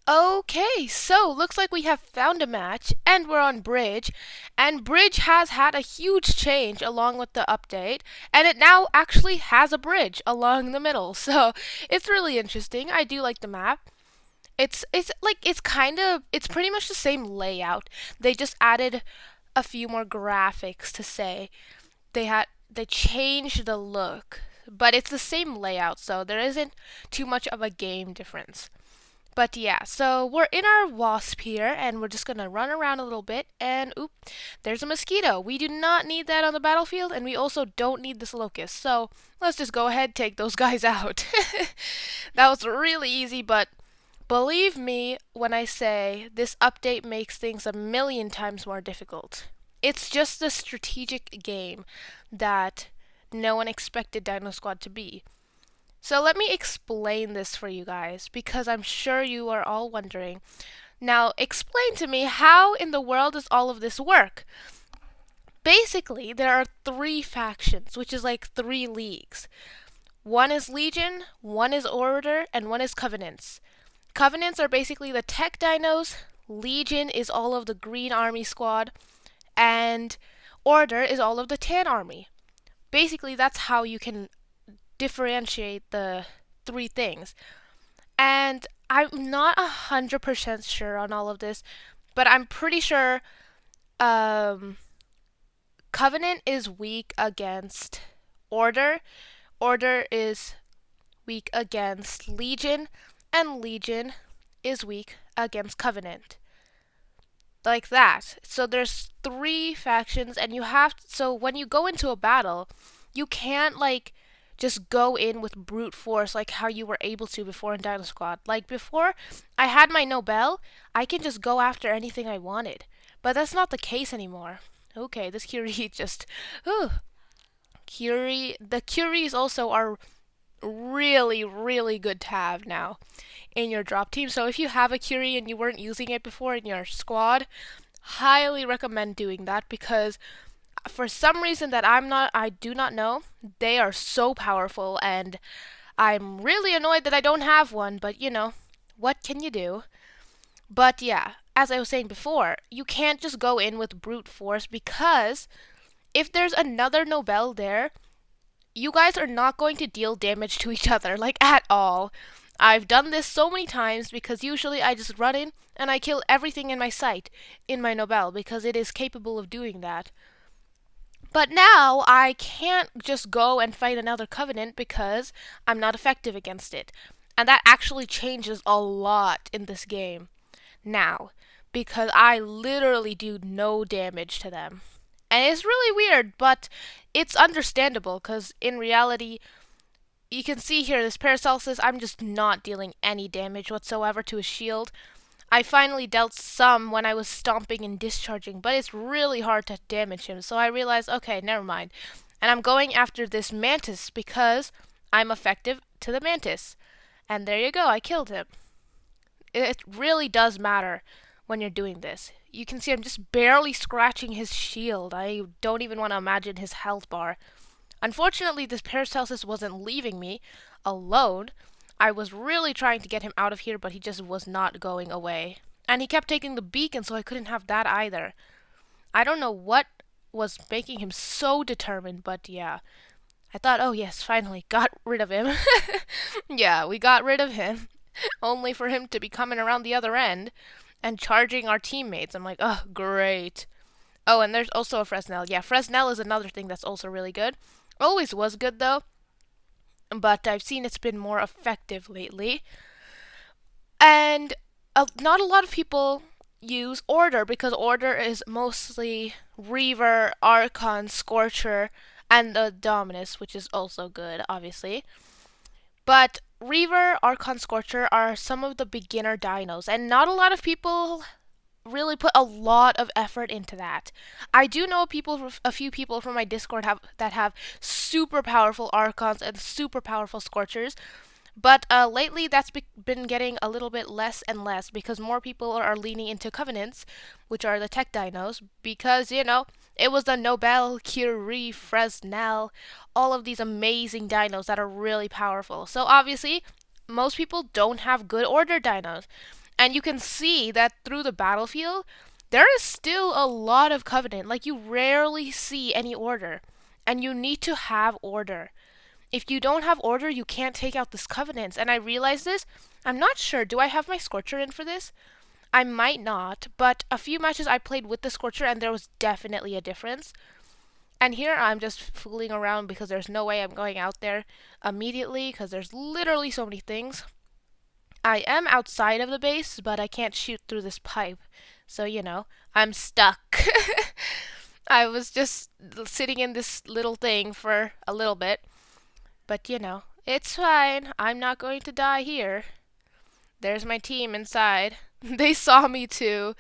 Okay, so looks like we have found a match and we're on Bridge. And Bridge has had a huge change along with the update, and it now actually has a bridge along the middle. So it's really interesting. I do like the map. It's pretty much the same layout. They just added a few more graphics to say. They changed the look, but it's the same layout, so there isn't too much of a game difference. But yeah, so we're in our wasp here, and we're just gonna run around a little bit, and oop, there's a mosquito. We do not need that on the battlefield, and we also don't need this locust. So let's just go ahead and take those guys out. That was really easy, but believe me when I say this update makes things a million times more difficult. It's just a strategic game that no one expected Dino Squad to be. So let me explain this for you guys because I'm sure you are all wondering. Now, explain to me how in the world does all of this work? Basically, there are three factions, which is like three leagues. One is Legion, one is Order, and one is Covenants. Covenants are basically the tech dinos, Legion is all of the Green Army squad, and Order is all of the Tan Army. Basically, that's how you can differentiate the three things. And I'm not 100% sure on all of this, but I'm pretty sure um, Covenant is weak against Order, Order is weak against Legion, and Legion is weak against Covenant. Like that. So there's three factions, and so when you go into a battle, you can't just go in with brute force like how you were able to before in Dino Squad. Like before, I had my Nobel, I can just go after anything I wanted. But that's not the case anymore. Okay, this Curie just. Ooh. The Curies also are really, really good to have now in your drop team. So if you have a Curie and you weren't using it before in your squad, highly recommend doing that because for some reason that I do not know, they are so powerful and I'm really annoyed that I don't have one, but what can you do? But yeah, as I was saying before, you can't just go in with brute force because if there's another Nobel there, you guys are not going to deal damage to each other, like at all. I've done this so many times because usually I just run in and I kill everything in my sight in my Nobel because it is capable of doing that. But now I can't just go and fight another Covenant because I'm not effective against it. And that actually changes a lot in this game now because I literally do no damage to them. And it's really weird, but it's understandable because in reality, you can see here this Paracelsus, I'm just not dealing any damage whatsoever to his shield. I finally dealt some when I was stomping and discharging, but it's really hard to damage him, so I realized, okay, never mind. And I'm going after this Mantis because I'm effective to the Mantis. And there you go, I killed him. It really does matter when you're doing this. You can see I'm just barely scratching his shield. I don't even want to imagine his health bar. Unfortunately, this Paracelsus wasn't leaving me alone. I was really trying to get him out of here, but he just was not going away. And he kept taking the beacon, so I couldn't have that either. I don't know what was making him so determined, but yeah. I thought, oh yes, finally, got rid of him. Yeah, we got rid of him, only for him to be coming around the other end and charging our teammates. I'm like, oh, great. Oh, and there's also a Fresnel. Yeah, Fresnel is another thing that's also really good. Always was good though, but I've seen it's been more effective lately. And not a lot of people use Order because Order is mostly Reaver, Archon, Scorcher, and the Dominus, which is also good, obviously. But Reaver, Archon, Scorcher are some of the beginner dinos, and not a lot of people really put a lot of effort into that. I do know a few people from my Discord that have super powerful Archons and super powerful Scorchers, but lately that's been getting a little bit less and less because more people are leaning into Covenants, which are the tech dinos, because, it was the Nobel, Curie, Fresnel, all of these amazing dinos that are really powerful. So obviously, most people don't have good Order dinos. And you can see that through the battlefield, there is still a lot of Covenant. Like, you rarely see any order. And you need to have order. If you don't have order, you can't take out this Covenants. And I realize this. I'm not sure. Do I have my Scorcher in for this? I might not, but a few matches I played with the Scorcher and there was definitely a difference. And here I'm just fooling around because there's no way I'm going out there immediately because there's literally so many things. I am outside of the base, but I can't shoot through this pipe. So, I'm stuck. I was just sitting in this little thing for a little bit. But, it's fine. I'm not going to die here. There's my team inside. They saw me too.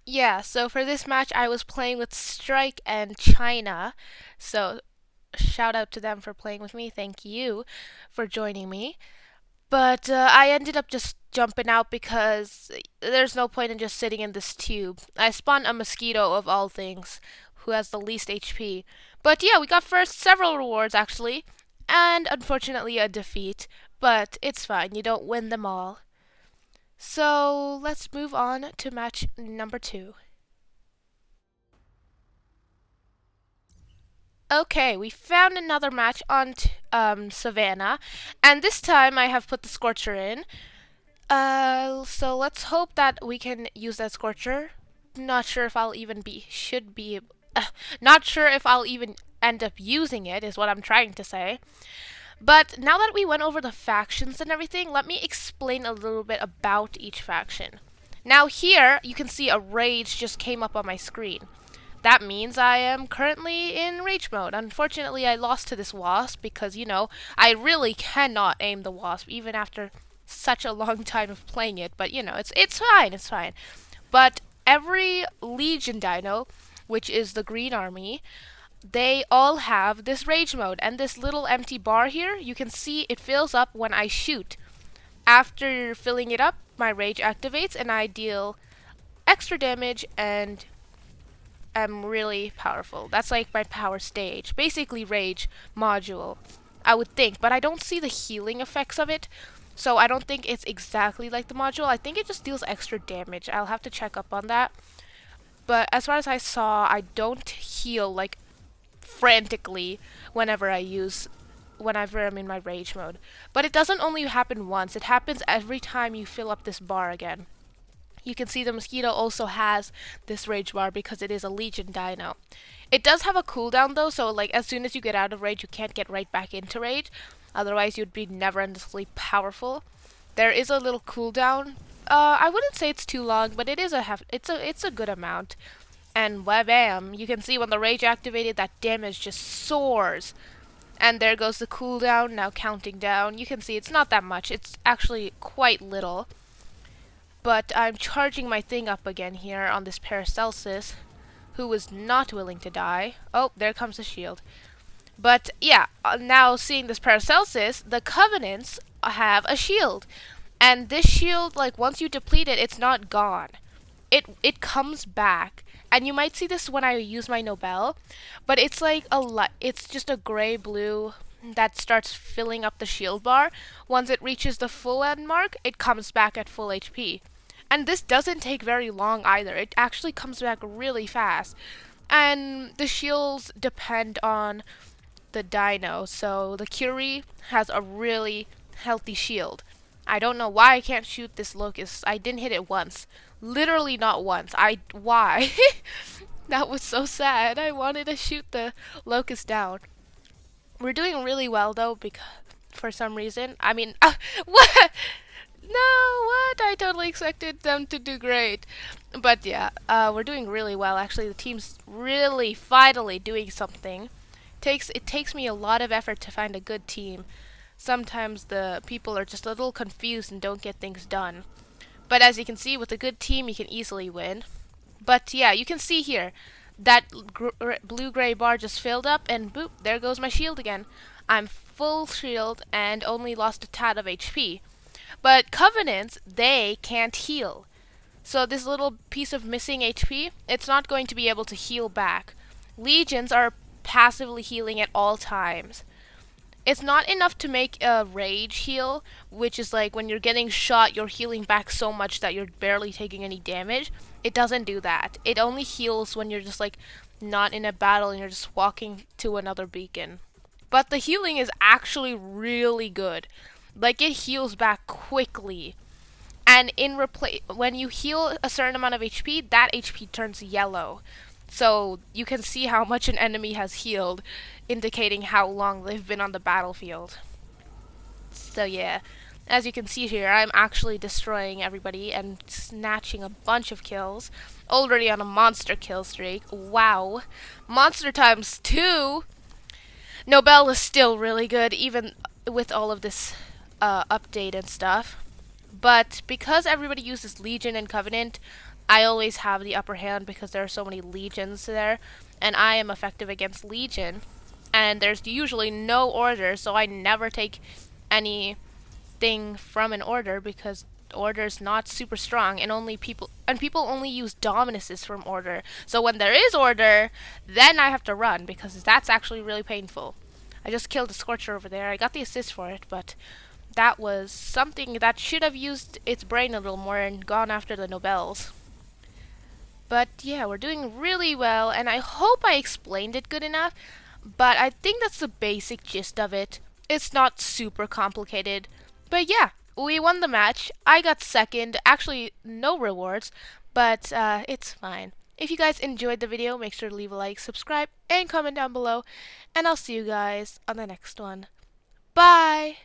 Yeah, so for this match, I was playing with Strike and China. So, shout out to them for playing with me. Thank you for joining me. But I ended up just jumping out because there's no point in just sitting in this tube. I spawned a mosquito of all things, who has the least HP. But yeah, we got first several rewards actually, and unfortunately a defeat. But it's fine, you don't win them all. So let's move on to match number 2. Okay, we found another match on Savannah, and this time I have put the Scorcher in. So let's hope that we can use that Scorcher. Not sure if I'll even not sure if I'll even end up using it, is what I'm trying to say. But now that we went over the factions and everything, let me explain a little bit about each faction. Now here, you can see a rage just came up on my screen. That means I am currently in rage mode. Unfortunately, I lost to this wasp because, I really cannot aim the wasp even after such a long time of playing it. But, it's fine, it's fine. But every Legion Dino, which is the Green Army, they all have this rage mode. And this little empty bar here, you can see it fills up when I shoot. After filling it up, my rage activates and I deal extra damage and am really powerful. That's like my power stage. Basically rage module, I would think. But I don't see the healing effects of it. So I don't think it's exactly like the module. I think it just deals extra damage. I'll have to check up on that. But as far as I saw, I don't heal like frantically whenever I'm in my rage mode. But it doesn't only happen once. It happens every time you fill up this bar again. You can see the mosquito also has this rage bar because it is a Legion Dino. It does have a cooldown though, so like as soon as you get out of rage, you can't get right back into rage. Otherwise, you'd be never-endlessly powerful. There is a little cooldown. I wouldn't say it's too long, but it's a good amount. And bam, you can see when the rage activated, that damage just soars. And there goes the cooldown, now counting down. You can see it's not that much. It's actually quite little. But I'm charging my thing up again here on this Paracelsus, who was not willing to die. Oh, there comes the shield. But yeah, now seeing this Paracelsus, the Covenants have a shield. And this shield, like once you deplete it, it's not gone. It comes back. And you might see this when I use my Nobel, but it's like it's just a gray-blue that starts filling up the shield bar. Once it reaches the full end mark, it comes back at full HP. And this doesn't take very long either. It actually comes back really fast. And the shields depend on the dino. So the Curie has a really healthy shield. I don't know why I can't shoot this locust. I didn't hit it once. Literally not once. Why? That was so sad. I wanted to shoot the locust down. We're doing really well though, because for some reason. I mean, what? No, what? I totally expected them to do great. But yeah, we're doing really well. Actually, the team's really finally doing something. It takes me a lot of effort to find a good team. Sometimes the people are just a little confused and don't get things done. But as you can see, with a good team, you can easily win. But yeah, you can see here, that blue-gray bar just filled up, and boop, there goes my shield again. I'm full shield and only lost a tad of HP. But Covenants, they can't heal. So this little piece of missing HP, it's not going to be able to heal back. Legions are passively healing at all times. It's not enough to make a rage heal, which is like when you're getting shot, you're healing back so much that you're barely taking any damage. It doesn't do that. It only heals when you're just like not in a battle and you're just walking to another beacon. But the healing is actually really good. Like it heals back quickly. And when you heal a certain amount of HP, that HP turns yellow. So you can see how much an enemy has healed, indicating how long they've been on the battlefield. So yeah, as you can see here, I'm actually destroying everybody and snatching a bunch of kills. Already on a monster kill streak. Wow. Monster times 2. Nobel is still really good, even with all of this update and stuff. But because everybody uses Legion and Covenant, I always have the upper hand because there are so many Legions there, and I am effective against Legion. And there's usually no order, so I never take anything from an order because order's not super strong, and people only use Dominuses from order. So when there is order, then I have to run because that's actually really painful. I just killed a Scorcher over there. I got the assist for it, but that was something that should have used its brain a little more and gone after the Nobels. But yeah, we're doing really well, and I hope I explained it good enough, but I think that's the basic gist of it. It's not super complicated. But yeah, we won the match. I got second. Actually, no rewards, but it's fine. If you guys enjoyed the video, make sure to leave a like, subscribe, and comment down below, and I'll see you guys on the next one. Bye!